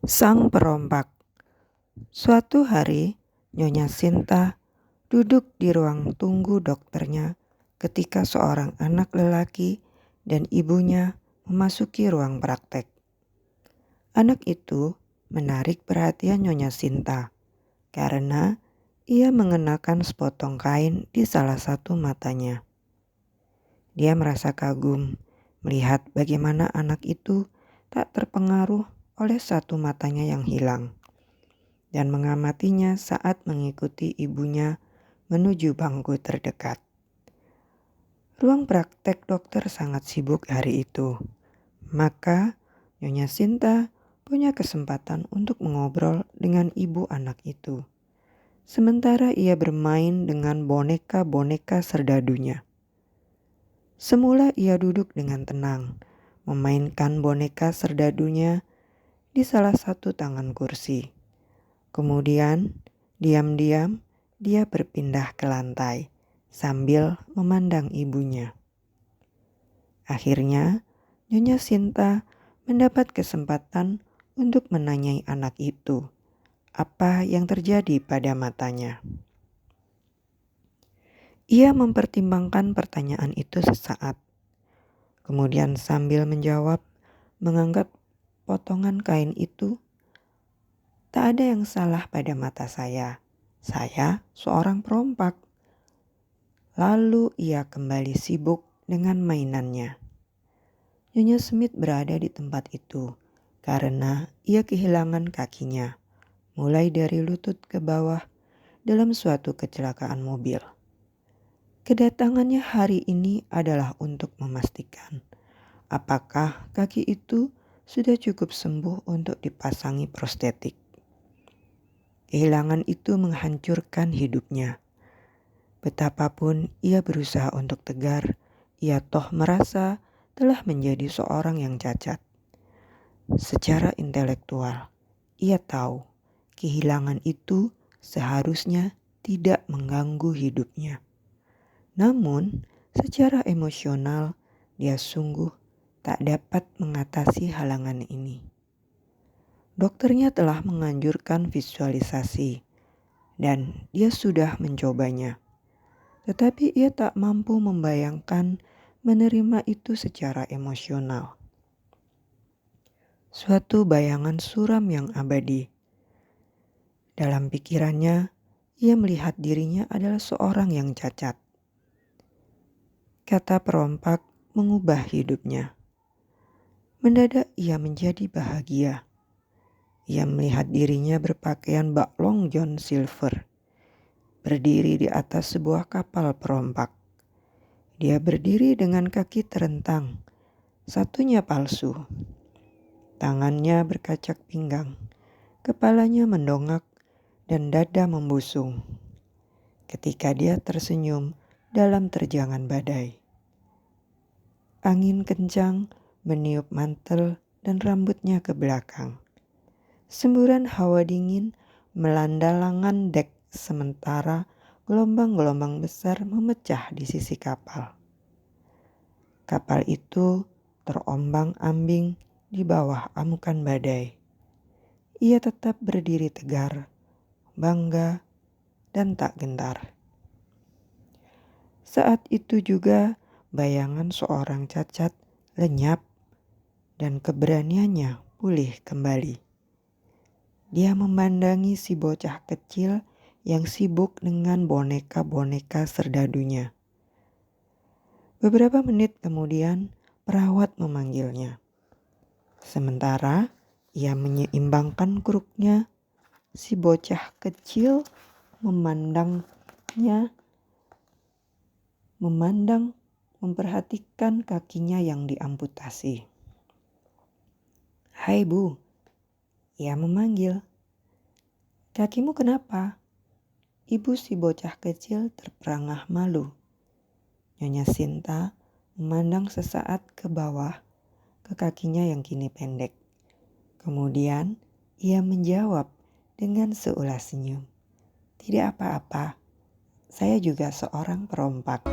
Sang Perompak. Suatu hari, Nyonya Sinta duduk di ruang tunggu dokternya ketika seorang anak lelaki dan ibunya memasuki ruang praktek. Anak itu menarik perhatian Nyonya Sinta karena ia mengenakan sepotong kain di salah satu matanya. Dia merasa kagum melihat bagaimana anak itu tak terpengaruh oleh satu matanya yang hilang, dan mengamatinya saat mengikuti ibunya menuju bangku terdekat. Ruang praktek dokter sangat sibuk hari itu, maka Nyonya Sinta punya kesempatan untuk mengobrol dengan ibu anak itu. Sementara ia bermain dengan boneka-boneka serdadunya. Semula ia duduk dengan tenang, memainkan boneka serdadunya di salah satu tangan kursi. Kemudian, diam-diam dia berpindah ke lantai sambil memandang ibunya. Akhirnya, Nyonya Sinta mendapat kesempatan untuk menanyai anak itu apa yang terjadi pada matanya. Ia mempertimbangkan pertanyaan itu sesaat. Kemudian sambil menjawab, menganggap potongan kain itu, "Tak ada yang salah pada mata saya. Saya seorang perompak." Lalu ia kembali sibuk dengan mainannya. Nyonya Smith berada di tempat itu karena ia kehilangan kakinya, mulai dari lutut ke bawah dalam suatu kecelakaan mobil. Kedatangannya hari ini adalah untuk memastikan apakah kaki itu sudah cukup sembuh untuk dipasangi prostetik. Kehilangan itu menghancurkan hidupnya. Betapapun ia berusaha untuk tegar, ia toh merasa telah menjadi seorang yang cacat. Secara intelektual, ia tahu kehilangan itu seharusnya tidak mengganggu hidupnya. Namun, secara emosional, dia sungguh tak dapat mengatasi halangan ini. Dokternya telah menganjurkan visualisasi, dan dia sudah mencobanya. Tetapi ia tak mampu membayangkan menerima itu secara emosional. Suatu bayangan suram yang abadi. Dalam pikirannya, ia melihat dirinya adalah seorang yang cacat. Kata perompak mengubah hidupnya. Mendadak ia menjadi bahagia. Ia melihat dirinya berpakaian bak long john silver, berdiri di atas sebuah kapal perompak. Dia berdiri dengan kaki terentang, satunya palsu. Tangannya berkacak pinggang, kepalanya mendongak dan dada membusung. Ketika dia tersenyum dalam terjangan badai. Angin kencang meniup mantel dan rambutnya ke belakang. Semburan hawa dingin melanda lengan dek sementara gelombang-gelombang besar memecah di sisi kapal. Kapal itu terombang-ambing di bawah amukan badai. Ia tetap berdiri tegar, bangga, dan tak gentar. Saat itu juga bayangan seorang cacat lenyap dan keberaniannya pulih kembali. Dia memandangi si bocah kecil yang sibuk dengan boneka-boneka serdadunya. Beberapa menit kemudian perawat memanggilnya. Sementara ia menyeimbangkan kruknya, si bocah kecil memperhatikan kakinya yang diamputasi. "Hai Bu," ia memanggil. "Kakimu kenapa?" Ibu si bocah kecil terperangah malu. Nyonya Sinta memandang sesaat ke bawah, ke kakinya yang kini pendek. Kemudian ia menjawab dengan seulas senyum. "Tidak apa-apa, saya juga seorang perompak."